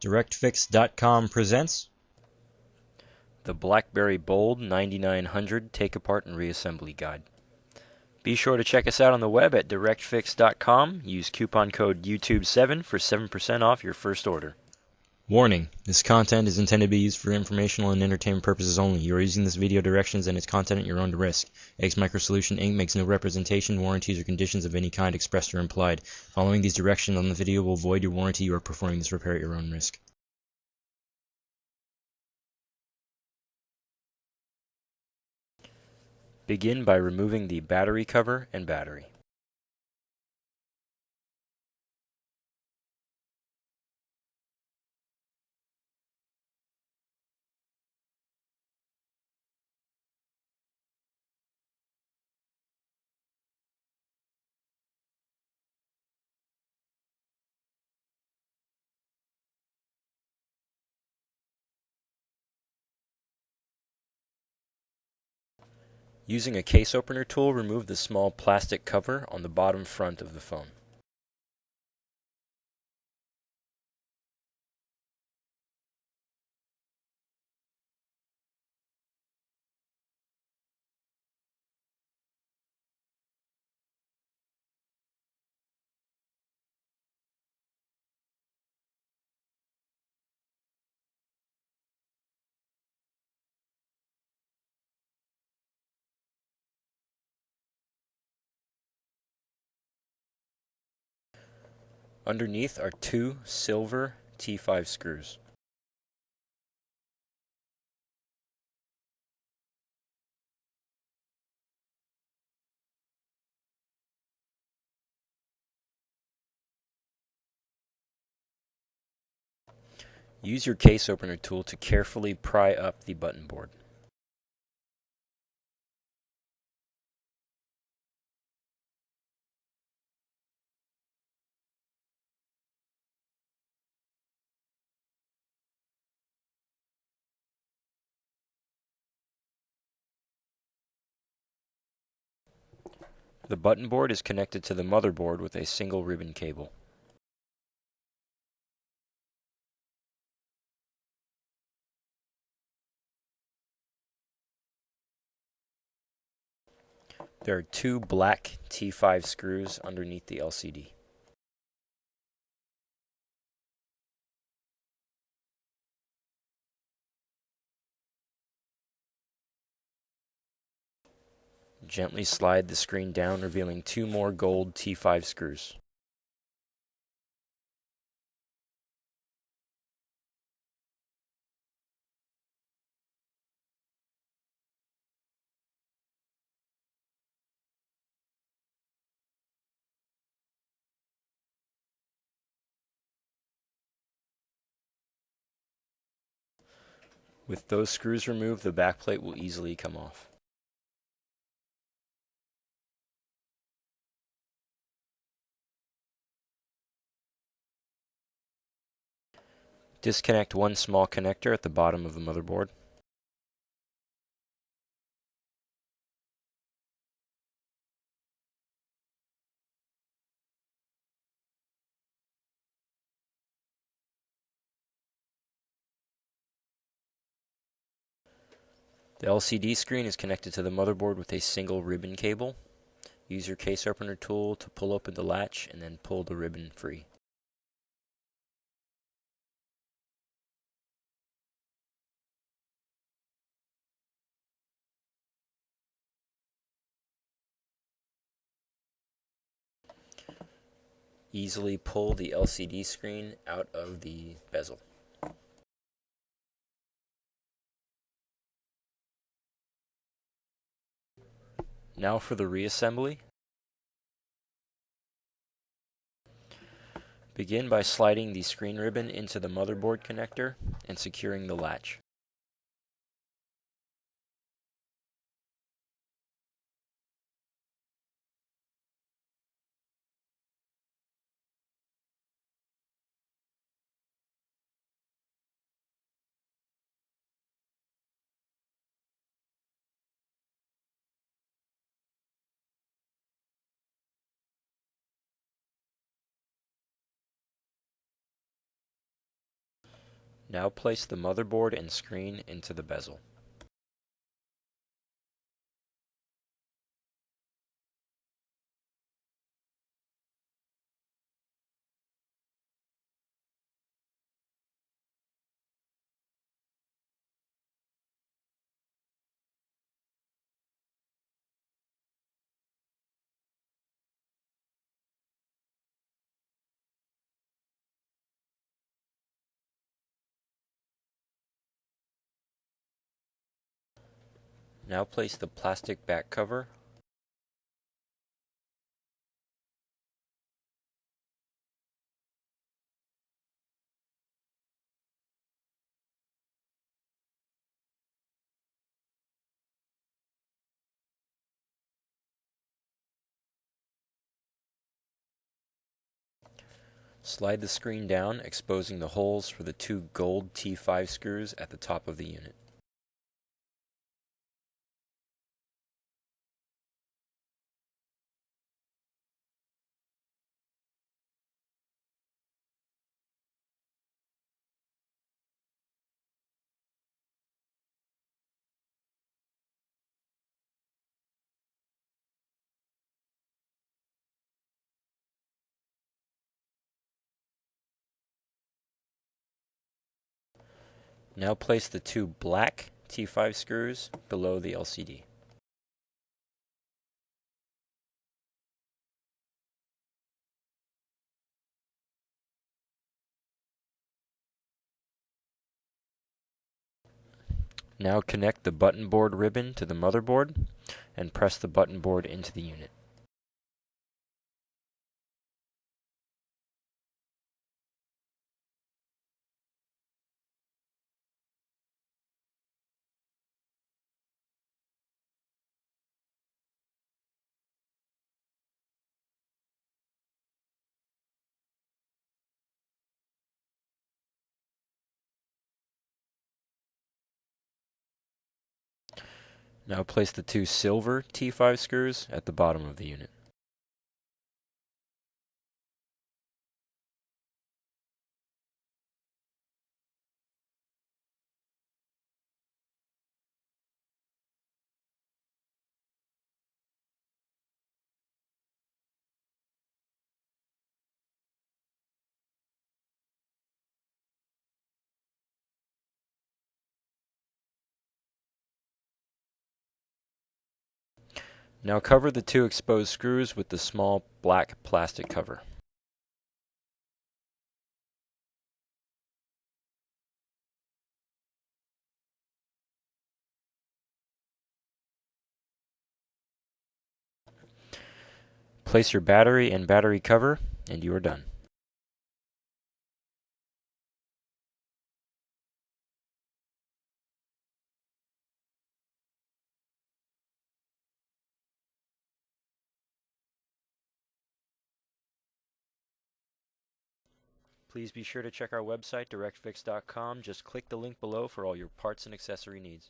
DirectFix.com presents The Blackberry Bold 9900 Take Apart and Reassembly Guide. Be sure to check us out on the web at DirectFix.com. Use coupon code YouTube7 for 7% off your first order. Warning: this content is intended to be used for informational and entertainment purposes only. You are using this video directions and its content at your own risk. X Microsolution Inc. makes no representation, warranties, or conditions of any kind expressed or implied. Following these directions on the video will void your warranty. You are performing this repair at your own risk. Begin by removing the battery cover and battery. Using a case opener tool, remove the small plastic cover on the bottom front of the phone. Underneath are two silver T5 screws. Use your case opener tool to carefully pry up the button board. The button board is connected to the motherboard with a single ribbon cable. There are two black T5 screws underneath the LCD. Gently slide the screen down, revealing two more gold T5 screws. With those screws removed, the backplate will easily come off. Disconnect one small connector at the bottom of the motherboard. The LCD screen is connected to the motherboard with a single ribbon cable. Use your case opener tool to pull open the latch and then pull the ribbon free. Easily pull the LCD screen out of the bezel. Now for the reassembly. Begin by sliding the screen ribbon into the motherboard connector and securing the latch. Now place the motherboard and screen into the bezel. Now place the plastic back cover . Slide the screen down, exposing the holes for the two gold T5 screws at the top of the unit. Now place the two black T5 screws below the LCD. Now connect the button board ribbon to the motherboard and press the button board into the unit. Now place the two silver T5 screws at the bottom of the unit. Now cover the two exposed screws with the small black plastic cover. Place your battery and battery cover, and you are done. Please be sure to check our website, DirectFix.com. Just click the link below for all your parts and accessory needs.